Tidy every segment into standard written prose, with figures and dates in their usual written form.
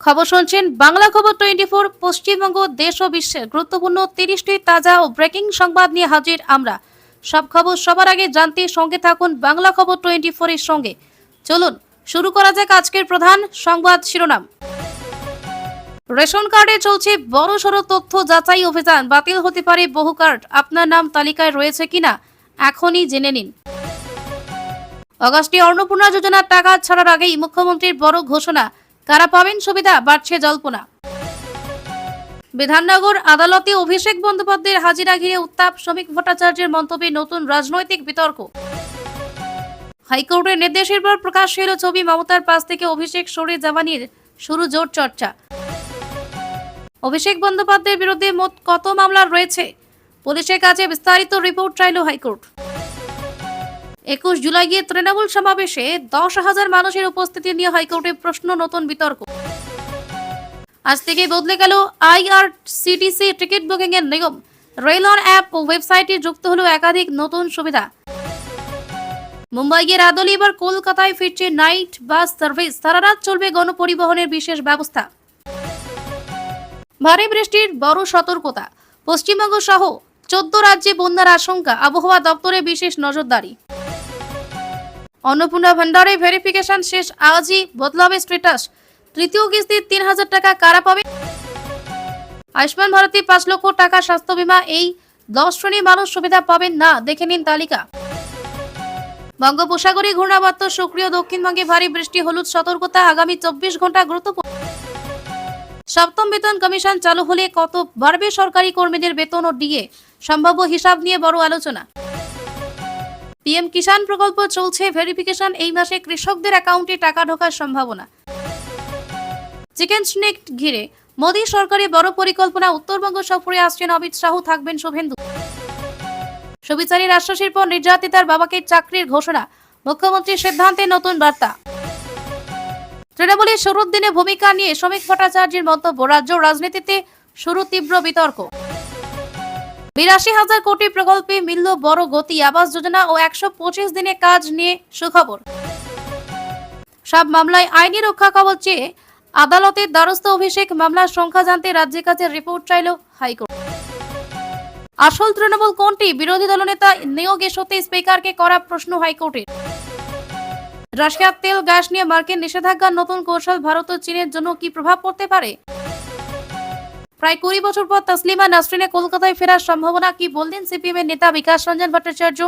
খবর শুনছেন বাংলা খবর 24। পশ্চিমবঙ্গ, দেশ ও বিশ্বের গুরুত্বপূর্ণ 30টি তাজা ও ব্রেকিং সংবাদ নিয়ে হাজির আমরা। সব খবর সবার আগে জানতে সঙ্গে থাকুন বাংলা খবর 24 এর সঙ্গে। চলুন শুরু করা যাক আজকের প্রধান সংবাদ শিরোনাম। রেশন কার্ডে চলছে বড়সড় তথ্য যাচাই অভিযান। বাতিল হতে পারে বহু কার্ড। আপনার নাম তালিকায় রয়েছে কিনা এখনই জেনে নিন। অগাস্টে অন্নপূর্ণা যোজনার টাকা ছাড়ার আগেই মুখ্যমন্ত্রীর বড় ঘোষণা। কারা পাবেন সুবিধা, বাড়ছে জল্পনা। বিধাননগর আদালতে অভিষেক বন্দ্যোপাধ্যায়ের হাজিরা ঘিরে উত্তাপ। শ্রমিক ভট্টাচার্যের মন্তব্যে নতুন রাজনৈতিক বিতর্ক। হাইকোর্টের নির্দেশের পর প্রকাশ এলো ছবি। মমতার পাশ থেকে অভিষেক সরে যাওয়া নিয়ে শুরু জোর চর্চা। অভিষেক বন্দ্যোপাধ্যায়ের বিরুদ্ধে মোট কত মামলা রয়েছে, পুলিশের কাছে বিস্তারিত রিপোর্ট চাইল হাইকোর্ট। 21 জুলাই গিয়ে তৃণমূল সমাবেশে 10,000 মানুষের উপস্থিতি নিয়ে হাইকোর্টে প্রশ্ন, নতুন বিতর্ক। আজ থেকে বদলে গেল আইআরসিটিসি টিকিট বুকিং এর নিয়ম। রেলওয়ে অ্যাপ ও ওয়েবসাইটে যুক্ত হলো একাধিক নতুন সুবিধা। মুম্বাই গিয়ে রাদলি এবার কলকাতায় ফিরছে নাইট বাস সার্ভিস। সারা রাত চলবে গণপরিবহনের বিশেষ ব্যবস্থা। ভারী বৃষ্টির বড় সতর্কতা। পশ্চিমবঙ্গ সহ 14 রাজ্যে বন্যার আশঙ্কা। আবহাওয়া দপ্তরে বিশেষ নজরদারি। অন্নপূর্ণা ভান্ডারে ভেরিফিকেশন শেষ। আজই বদলাবে স্ট্যাটাস। তৃতীয় কিস্তির 3,000 টাকা কারা পাবে? আয়ুষ্মান ভারতে 5 লক্ষ টাকা স্বাস্থ্য বীমা। এই 10 শ্রেণীর মানুষ সুবিধা পাবেন না, দেখে নিন তালিকা। বঙ্গোপসাগরে ঘূর্ণাবর্ত সক্রিয়। দক্ষিণবঙ্গে ভারী বৃষ্টি, হলুদ সতর্কতা। আগামী 24 ঘন্টা গুরুত্বপূর্ণ। সপ্তম বেতন কমিশন চালু হলে কত বাড়বে সরকারি কর্মীদের বেতন ও ডিএ? সম্ভাব্য হিসাব নিয়ে বড় আলোচনা। পিএম কিষাণ প্রকল্প চলছে ভেরিফিকেশন। এই মাসে কৃষকদের অ্যাকাউন্টে টাকা ঢোকার সম্ভাবনা। চিকেন স্নেক ঘিরে মোদী সরকারের বড় পরিকল্পনা। উত্তরবঙ্গ সফরে আসছেন অমিত শাহ, থাকবেন শুভেন্দু। সুবিচারীর আশ্বাসের পর নির্যাতিতার বাবাকে চাকরির ঘোষণা। মুখ্যমন্ত্রীর সিদ্ধান্তে নতুন বার্তা। তৃণমূলের শুরুর দিনে ভূমিকা নিয়ে শ্রমিক ভট্টাচার্যের মন্তব্য। রাজ্য রাজনীতিতে শুরু তীব্র বিতর্ক। 82,000 কোটি প্রকল্পে মিলল বড় গতি। আবাস যোজনা ও 125 দিনে কাজ নিয়ে সুখবর। সব মামলায় আইনি রক্ষা কবচ চেয়ে আদালতের দ্বারস্থ অভিষেক। মামলার সংখ্যা জানতে রাজ্যের কাছে রিপোর্ট চাইল হাইকোর্ট। আসল তৃণমূল কোনটি? বিরোধী দলনেতা নিয়োগ ইস্যুতে স্পিকারকে করা প্রশ্ন হাইকোর্টের। রাশিয়ার তেল গ্যাস নিয়ে মার্কিন নিষেধাজ্ঞার নতুন কৌশল। ভারত ও চীনের জন্য কি প্রভাব পড়তে পারে? প্রায় 20 বছর পর তসলিমা নাসরিনের কলকাতায় ফেরার সম্ভাবনা। কি বললেন সিপিএম এর নেতা বিকাশ রঞ্জন ভট্টাচার্য?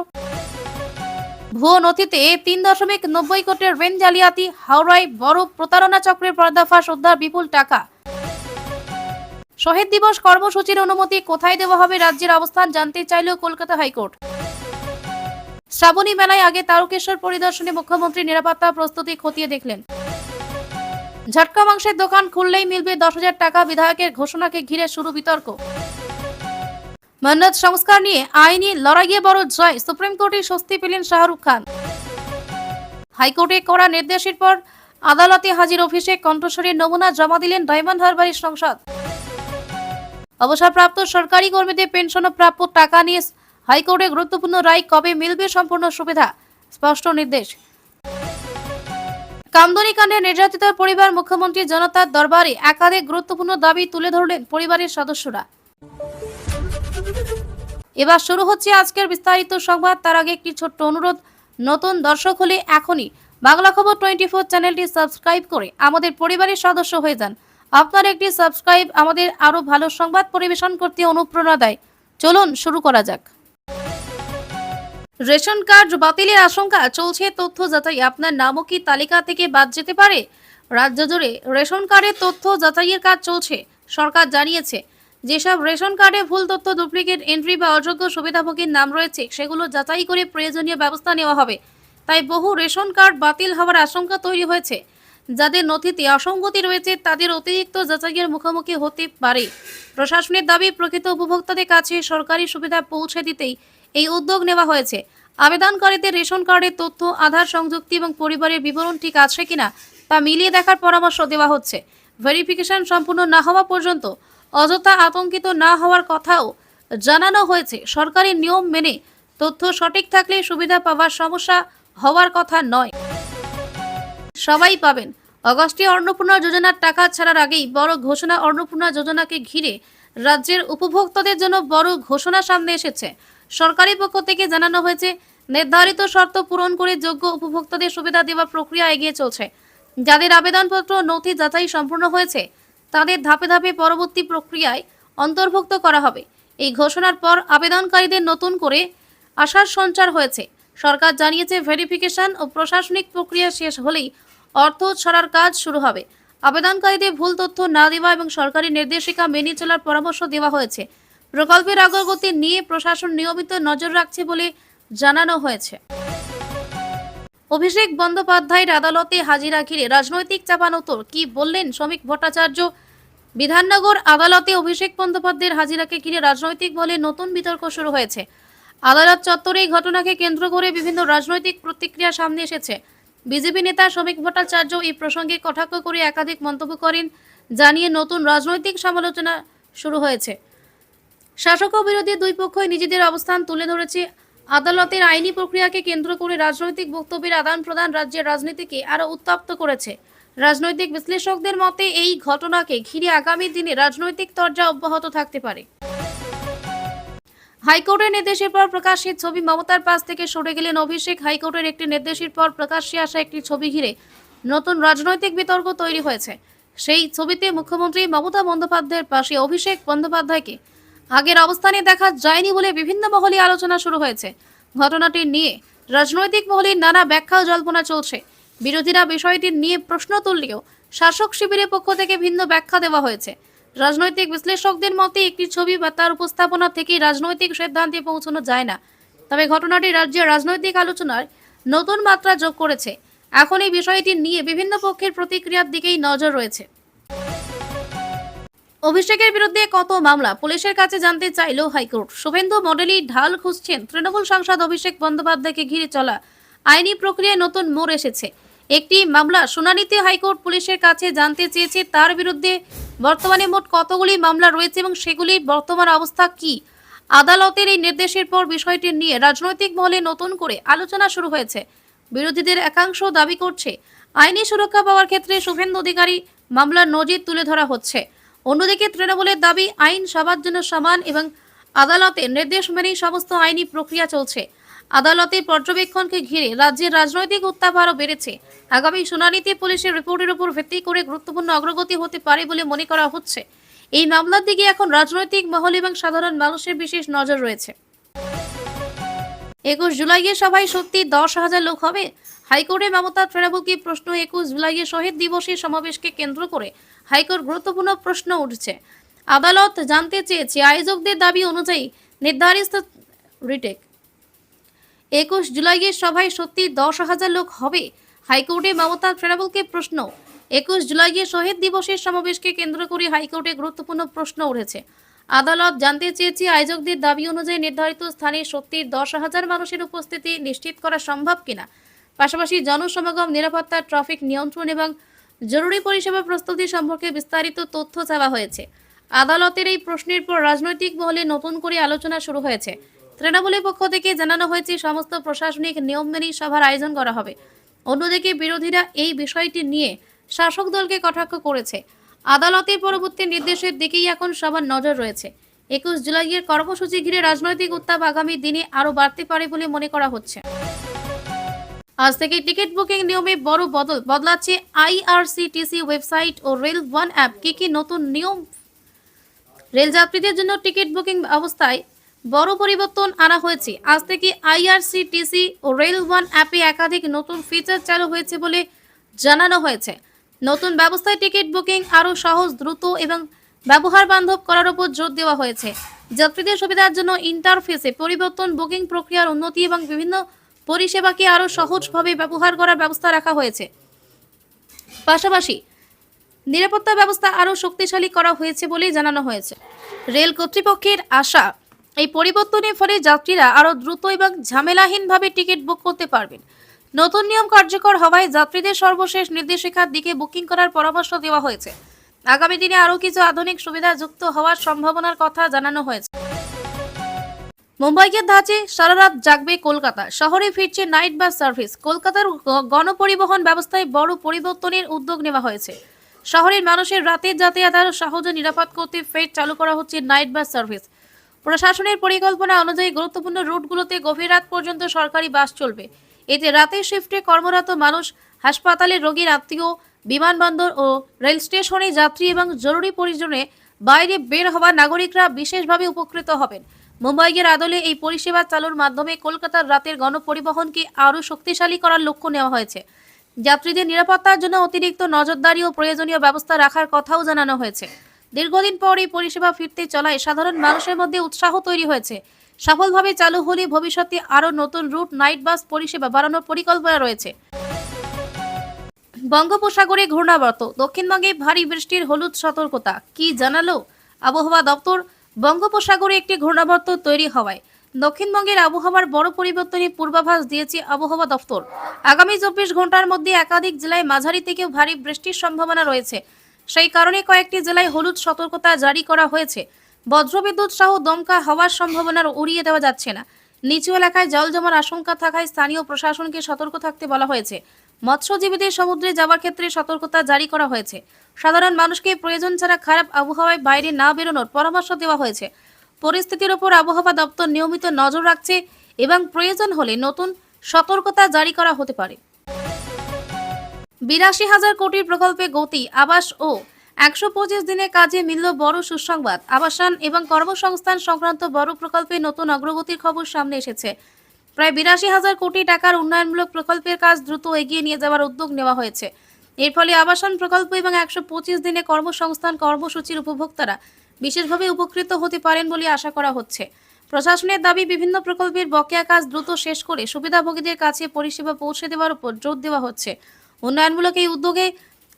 ভুয়ো নথিতে 3.90 কোটির ঋণ জালিয়াতি। হাওড়ায় বড় প্রতারণা চক্রের পর্দাফাশ। উদ্ধার বিপুল টাকা। শহীদ দিবস কর্মসূচির অনুমতি কোথায় দেওয়া হবে? রাজ্যের অবস্থান জানতে চাইল কলকাতা হাইকোর্ট। শ্রাবণী মেলায় আগে তারকেশ্বর পরিদর্শনে মুখ্যমন্ত্রী। নিরাপত্তা প্রস্তুতি খতিয়ে দেখলেন। ঝটকা মাংসের দোকান খুললেই মিলবে 10,000 টাকা। বিধায়কের ঘোষণাকে ঘিরে শুরু বিতর্ক। মন্নত সংস্কার নিয়ে আইনি লড়াইয়ে বড় জয়। সুপ্রিম কোর্টে স্বস্তি পেলেন শাহরুখ খান। হাইকোর্টে করা নির্দেশের পর আদালতে হাজির অভিষেক। কণ্ঠস্বরের নমুনা জমা দিলেন ডায়মন্ড হারবারের সংসদ। অবসরপ্রাপ্ত সরকারি কর্মীদের পেনশন ও প্রাপ্য টাকা নিয়ে হাইকোর্টে গুরুত্বপূর্ণ রায়। কবে মিলবে সম্পূর্ণ সুবিধা, স্পষ্ট নির্দেশ। কামদুনি কাণ্ডে নির্যাতিতার পরিবার মুখ্যমন্ত্রী জনতার দরবারে একাধিক গুরুত্বপূর্ণ দাবি তুলে ধরলেন পরিবারের সদস্যরা। এবার শুরু হচ্ছে আজকের বিস্তারিত সংবাদ। তার আগে একটি ছোট্ট অনুরোধ, নতুন দর্শক হলে এখনই বাংলা খবর 24 চ্যানেলটি সাবস্ক্রাইব করে আমাদের পরিবারের সদস্য হয়ে যান। আপনার একটি সাবস্ক্রাইব আমাদের আরো ভালো সংবাদ পরিবেশন করতে অনুপ্রেরণা দেয়। চলুন শুরু করা যাক। রেশন কার্ড বাতিলের আশঙ্কা, চলছে তথ্য যাচাই। আপনার নামও কি তালিকা থেকে বাদ যেতে পারে? রাজ্য জুড়ে রেশন কার্ডের তথ্য যাচাইয়ের কাজ চলছে। সরকার জানিয়েছে, যেসব রেশন কার্ডে ভুল তথ্য, ডুপ্লিকেট এন্ট্রি বা অযোগ্য সুবিধাভোগীর নাম রয়েছে, সেগুলো যাচাই করে প্রয়োজনীয় ব্যবস্থা নেওয়া হবে। তাই বহু রেশন কার্ড বাতিল হওয়ার আশঙ্কা তৈরি হয়েছে। যাদের নথিতে অসঙ্গতি রয়েছে তাদের অতিরিক্ত যাচাইয়ের মুখোমুখি হতে পারে। প্রশাসনের দাবি, প্রকৃত উপভোক্তাদের কাছে সরকারি সুবিধা পৌঁছে দিতেই এই উদ্যোগ নেওয়া হয়েছে। আবেদনকারীদের রেশন কার্ডের তথ্য, আধার সংযুক্তি এবং পরিবারের বিবরণ ঠিক আছে কিনা তা মিলিয়ে দেখার পরামর্শ দেওয়া হচ্ছে। ভেরিফিকেশন সম্পূর্ণ না হওয়া পর্যন্ত অযথা আতঙ্কিত না হওয়ার কথাও জানানো হয়েছে। সরকারি নিয়ম মেনে তথ্য সঠিক থাকলে সুবিধা পাওয়ার সমস্যা হওয়ার কথা নয়। সবাই পাবেন। অগস্টে অন্নপূর্ণা যোজনার টাকা ছাড়ার আগেই বড় ঘোষণা। অন্নপূর্ণা যোজনাকে ঘিরে রাজ্যের উপভোক্তাদের জন্য বড় ঘোষণা সামনে এসেছে। সরকারি পক্ষ থেকে জানানো হয়েছে, নির্ধারিত শর্ত পূরণ করে যোগ্য উপভোক্তাদের সুবিধা দেওয়ার প্রক্রিয়া এগিয়ে চলছে। যাদের আবেদনপত্র নথি যাচাই সম্পূর্ণ হয়েছে তাদের ধাপে ধাপে পরবর্তী প্রক্রিয়ায় অন্তর্ভুক্ত করা হবে। এই ঘোষণার পর আবেদনকারীদের নতুন করে আশার সঞ্চার হয়েছে। সরকার জানিয়েছে, ভেরিফিকেশন ও প্রশাসনিক প্রক্রিয়া শেষ হলেই অর্থ ছাড়ার কাজ শুরু হবে। আবেদনকারীদের ভুল তথ্য না দেওয়া এবং সরকারি নির্দেশিকা মেনে চলার পরামর্শ দেওয়া হয়েছে। প্রকল্পের অগ্রগতি নিয়ে প্রশাসন নিয়মিত নজর রাখছে বলে জানানো হয়েছে। অভিষেক বন্দ্যোপাধ্যায়ের আদালতে হাজিরা ঘিরে রাজনৈতিক চাপানোতর, কি বললেন শ্রমিক ভট্টাচার্য? বিধাননগর আদালতে অভিষেক বন্দ্যোপাধ্যায়ের হাজিরাকে ঘিরে রাজনৈতিক বলে নতুন বিতর্ক শুরু হয়েছে। আদালত চত্বরে এই ঘটনাকে কেন্দ্র করে বিভিন্ন রাজনৈতিক প্রতিক্রিয়া সামনে এসেছে। বিজেপি নেতা শ্রমিক ভট্টাচার্য এই প্রসঙ্গে কটাক্ষ করে একাধিক মন্তব্য করেন, জানিয়ে নতুন রাজনৈতিক সমালোচনা শুরু হয়েছে। শাসক ও বিরোধী দুই পক্ষই নিজেদের অবস্থান তুলে ধরেছে। আদালতের আইনি প্রক্রিয়াকে কেন্দ্র করে রাজনৈতিক বক্তব্যের আদান প্রদান রাজ্যের রাজনীতিকে আরও উত্তপ্ত করেছে। রাজনৈতিক বিশ্লেষকদের মতে এই ঘটনাকে ঘিরে আগামী দিনে রাজনৈতিক তরজা অব্যাহত থাকতে পারে। হাইকোর্টের নির্দেশের পর প্রকাশ্যে ছবি, মমতার পাশ থেকে সরে গেলেন অভিষেক। হাইকোর্টের একটি নির্দেশের পর প্রকাশ্যে আসা একটি ছবি ঘিরে নতুন রাজনৈতিক বিতর্ক তৈরি হয়েছে। সেই ছবিতে মুখ্যমন্ত্রী মমতা বন্দ্যোপাধ্যায়ের পাশে অভিষেক বন্দ্যোপাধ্যায়কে আগের অবস্থানে দেখা যায়নি বলে বিভিন্ন মহলে আলোচনা শুরু হয়েছে। ঘটনাটি নিয়ে রাজনৈতিক মহলে নানা ব্যাখ্যা ও জল্পনা চলছে। বিরোধীরা বিষয়টি নিয়ে প্রশ্ন তুললেও শাসক শিবিরের পক্ষ থেকে ভিন্ন ব্যাখ্যা দেওয়া হয়েছে। রাজনৈতিক বিশ্লেষকদের মতে একটি ছবি বা তার উপস্থাপনা থেকে রাজনৈতিক সিদ্ধান্তে পৌঁছানো যায় না। তবে ঘটনাটি রাজ্যের রাজনৈতিক আলোচনার নতুন মাত্রা যোগ করেছে। এখন এই বিষয়টি নিয়ে বিভিন্ন পক্ষের প্রতিক্রিয়ার দিকেই নজর রয়েছে। অভিষেকের বিরুদ্ধে কত মামলা, পুলিশের কাছে জানতে চাইল হাইকোর্ট। শুভেন্দু মডেলই ঢাল খুঁজছেন তৃণমূল সাংসদ অভিষেক বন্দ্যোপাধ্যায়কে ঘিরে চলা আইনি প্রক্রিয়ায় নতুন মোড় এসেছে। একটি মামলা শুনানিতে হাইকোর্ট পুলিশের কাছে জানতে চেয়েছে তার বিরুদ্ধে বর্তমানে মোট কতগুলি মামলা রয়েছে এবং সেগুলির বর্তমান অবস্থা কি। আদালতের এই নির্দেশের পর বিষয়টি নিয়ে রাজনৈতিক মহলে নতুন করে আলোচনা শুরু হয়েছে। বিরোধীদের একাংশ দাবি করছে, আইনি সুরক্ষা পাওয়ার ক্ষেত্রে শুভেন্দু অধিকারী মামলার নজির তুলে ধরা হচ্ছে। অন্যদিকে তৃণমূলের দাবি, আইন সবার জন্য সমান এবং আদালতের নির্দেশ মেনেই সমস্ত আইনি প্রক্রিয়া চলছে। আদালতের পর্যবেক্ষণকে ঘিরে রাজ্যের রাজনৈতিক উত্তাপ আরও বেড়েছে। আগামী শুনানিতে পুলিশের রিপোর্টের উপর ভিত্তি করে গুরুত্বপূর্ণ অগ্রগতি হতে পারে বলে মনে করা হচ্ছে। এই মামলার দিকে এখন রাজনৈতিক মহল এবং সাধারণ মানুষের বিশেষ নজর রয়েছে। 21 জুলাইয়ের সভায় সত্যি 10,000 লোক হবে? হাইকোর্টে মমতা তৃণমূলকে প্রশ্ন। 21 জুলাইয়ের শহীদ দিবসের সমাবেশকে কেন্দ্র করে হাইকোর্ট গুরুত্বপূর্ণ প্রশ্ন উঠছে। আদালত জানতে চেয়েছে আয়োজকদের দাবি অনুযায়ী নির্ধারিত রিটেক 21 জুলাইয়ের সভায় সত্যি 10,000 লোক হবে? হাইকোর্টে মমতা তৃণমূলকে প্রশ্ন। 21 জুলাইয়ের শহীদ দিবসের সমাবেশকে কেন্দ্র করে হাইকোর্টে গুরুত্বপূর্ণ প্রশ্ন উঠেছে। আদালত জানতে চেয়েছে আয়োজকদের দাবি অনুযায়ী নির্ধারিত স্থানে সত্যি 10,000 মানুষের উপস্থিতি নিশ্চিত করা সম্ভব কিনা। পাশাপাশি জনসমাগম, নিরাপত্তা, ট্রাফিক নিয়ন্ত্রণ এবং জরুরি পরিষেবা প্রস্তুতি সম্পর্কে বিস্তারিত তথ্য চাওয়া হয়েছে। আদালতের এই প্রশ্নের পর রাজনৈতিক মহলে নতুন করে আলোচনা শুরু হয়েছে। তৃণমূলের পক্ষ থেকে জানানো হয়েছে সমস্ত প্রশাসনিক নিয়ম মেনেই সভার আয়োজন করা হবে। অন্যদিকে বিরোধীরা এই বিষয়টি নিয়ে শাসক দলকে কটাক্ষ করেছে। আদালতের পরবর্তী নির্দেশের দিকেই এখন সবার নজর রয়েছে। 21 জুলাইয়ের কর্মসূচি ঘিরে রাজনৈতিক উত্তাপ আগামী দিনে আরও বাড়তে পারে বলে মনে করা হচ্ছে। আজ থেকে টিকিট বুকিং নিয়মে বড় বদলাচ্ছে আইআরসিটিসি ওয়েবসাইট ও রেল ওয়ান অ্যাপ। কি নতুন নিয়ম? রেল যাত্রীদের জন্য টিকিট বুকিং অবস্থায় বড় পরিবর্তন আনা হয়েছে। আজ থেকে আইআরসিটিসি ও রেল ওয়ান অ্যাপে একাধিক নতুন ফিচার চালু হয়েছে বলে জানানো হয়েছে। নতুন ব্যবস্থায় টিকিট বুকিং আরও সহজ, দ্রুত এবং ব্যবহার বান্ধব করার উপর জোর দেওয়া হয়েছে। যাত্রীদের সুবিধার জন্য ইন্টারফেসে পরিবর্তন, বুকিং প্রক্রিয়ার উন্নতি এবং বিভিন্ন পরিষেবাকে আরও সহজভাবে ব্যবহার করার ব্যবস্থা রাখা হয়েছে। পাশাপাশি নিরাপত্তা ব্যবস্থা আরও শক্তিশালী করা হয়েছে বলে জানানো হয়েছে। রেল কর্তৃপক্ষের আশা, এই পরিবর্তনের ফলে যাত্রীরা আরও দ্রুত এবং ঝামেলাহীনভাবে টিকিট বুক করতে পারবেন। নতুন নিয়ম কার্যকর হওয়ায় যাত্রীদের সর্বশেষ নির্দেশিকার দিকে বুকিং করার পরামর্শ দেওয়া হয়েছে। আগামী দিনে আরও কিছু আধুনিক সুবিধা যুক্ত হওয়ার সম্ভাবনার কথা জানানো হয়েছে। মুম্বাইকে ধাঁচে সারা রাত জাগবে কলকাতা, শহরে ফিরছে নাইট বাস সার্ভিস। কলকাতার গণপরিবহন ব্যবস্থায় বড় পরিবর্তনের উদ্যোগ নেওয়া হয়েছে। শহরের মানুষের রাতের যাতায়াত আরও সহজ ও নিরাপদ করতে ফের চালু করা হচ্ছে নাইট বাস সার্ভিস। প্রশাসনের পরিকল্পনা অনুযায়ী গুরুত্বপূর্ণ রুটগুলোতে গভীর রাত পর্যন্ত সরকারি বাস চলবে। এতে রাতের শিফটে কর্মরত মানুষ, হাসপাতালের রোগীর আত্মীয়, বিমানবন্দর ও রেল স্টেশনে যাত্রী এবং জরুরি প্রয়োজনে বাইরে বের হওয়া নাগরিকরা বিশেষভাবে উপকৃত হবেন। মুম্বাইয়ের আদলে এই পরিষেবা চালুর মাধ্যমে কলকাতার রাতের গণপরিবহনকে আরও শক্তিশালী করার লক্ষ্য নেওয়া হয়েছে। যাত্রীদের নিরাপত্তার জন্য অতিরিক্ত নজরদারি ও প্রয়োজনীয় ব্যবস্থা রাখার কথাও জানানো হয়েছে। দীর্ঘদিন পর এই পরিষেবা ফিরতে চলায় সাধারণ মানুষের মধ্যে উৎসাহ তৈরি হয়েছে। সফলভাবে চালু হলে ভবিষ্যতে আরও নতুন রুট নাইট বাস পরিষেবা বাড়ানোর পরিকল্পনা রয়েছে। বঙ্গোপসাগরে ঘূর্ণাবর্ত, দক্ষিণবঙ্গে ভারী বৃষ্টির হলুদ সতর্কতা। কি জানালো আবহাওয়া দপ্তর? বঙ্গোপসাগরে একটি ঘূর্ণাবর্ত তৈরি হওয়ায় দক্ষিণবঙ্গের আবহাওয়ার বড় পরিবর্তনের পূর্বাভাস দিয়েছে আবহাওয়া দপ্তর। আগামী 24 ঘন্টার মধ্যে একাধিক জেলায় মাঝারি থেকে ভারী বৃষ্টির সম্ভাবনা রয়েছে। সেই কারণে কয়েকটি জেলায় হলুদ সতর্কতা জারি করা হয়েছে। বজ্রবিদ্যুৎ সহ দমকা হওয়ার সম্ভাবনা উড়িয়ে দেওয়া যাচ্ছে না। নিচু এলাকায় জল জমার আশঙ্কা থাকায় স্থানীয় প্রশাসনকে সতর্ক থাকতে বলা হয়েছে। মৎস্যজীবীদের সমুদ্রে যাওয়ার ক্ষেত্রে সতর্কতা জারি করা হয়েছে। সাধারণ মানুষকে প্রয়োজন ছাড়া খারাপ আবহাওয়ায় বাইরে না বেরোনোর পরামর্শ দেওয়া হয়েছে। পরিস্থিতির উপর আবহাওয়া দপ্তর নিয়মিত নজর রাখছে এবং প্রয়োজন হলে নতুন সতর্কতা জারি করা হতে পারে। ৮২,০০০ কোটির প্রকল্পে গতি, আবাস ও ১২৫ দিনের কাজে মিলল বড় সুসংবাদ। আবাসন এবং কর্মসংস্থান সংক্রান্ত বড় প্রকল্পে নতুন অগ্রগতির খবর সামনে এসেছে। প্রায় ৮২,০০০ কোটি টাকার উন্নয়নমূলক প্রকল্পের কাজ দ্রুত এগিয়ে নিয়ে যাওয়ার উদ্যোগ নেওয়া হয়েছে। এর ফলে আবাসন প্রকল্প এবং ১২৫ দিনে কর্মসংস্থান কর্মসূচির উপভোক্তারা বিশেষভাবে উপকৃত হতে পারেন বলে আশা করা হচ্ছে। প্রশাসনের দাবি, বিভিন্ন প্রকল্পের বকেয়া কাজ দ্রুত শেষ করে সুবিধাভোগীদের কাছে পরিষেবা পৌঁছে দেওয়ার উপর জোর দেওয়া হচ্ছে। উন্নয়নমূলক এই উদ্যোগে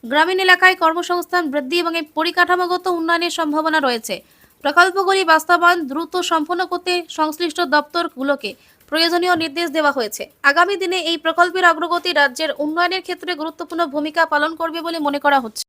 গ্রামীণ এলাকায় কর্মসংস্থান বৃদ্ধি এবং এই পরিকাঠামোগত উন্নয়নের সম্ভাবনা রয়েছে। প্রকল্পগুলি বাস্তবায়ন দ্রুত সম্পন্ন করতে সংশ্লিষ্ট দপ্তরগুলোকে প্রয়োজনীয় নির্দেশ দেওয়া হয়েছে। আগামী দিনে এই প্রকল্পের অগ্রগতি রাজ্যের উন্নয়নের ক্ষেত্রে গুরুত্বপূর্ণ ভূমিকা পালন করবে বলে মনে করা হচ্ছে।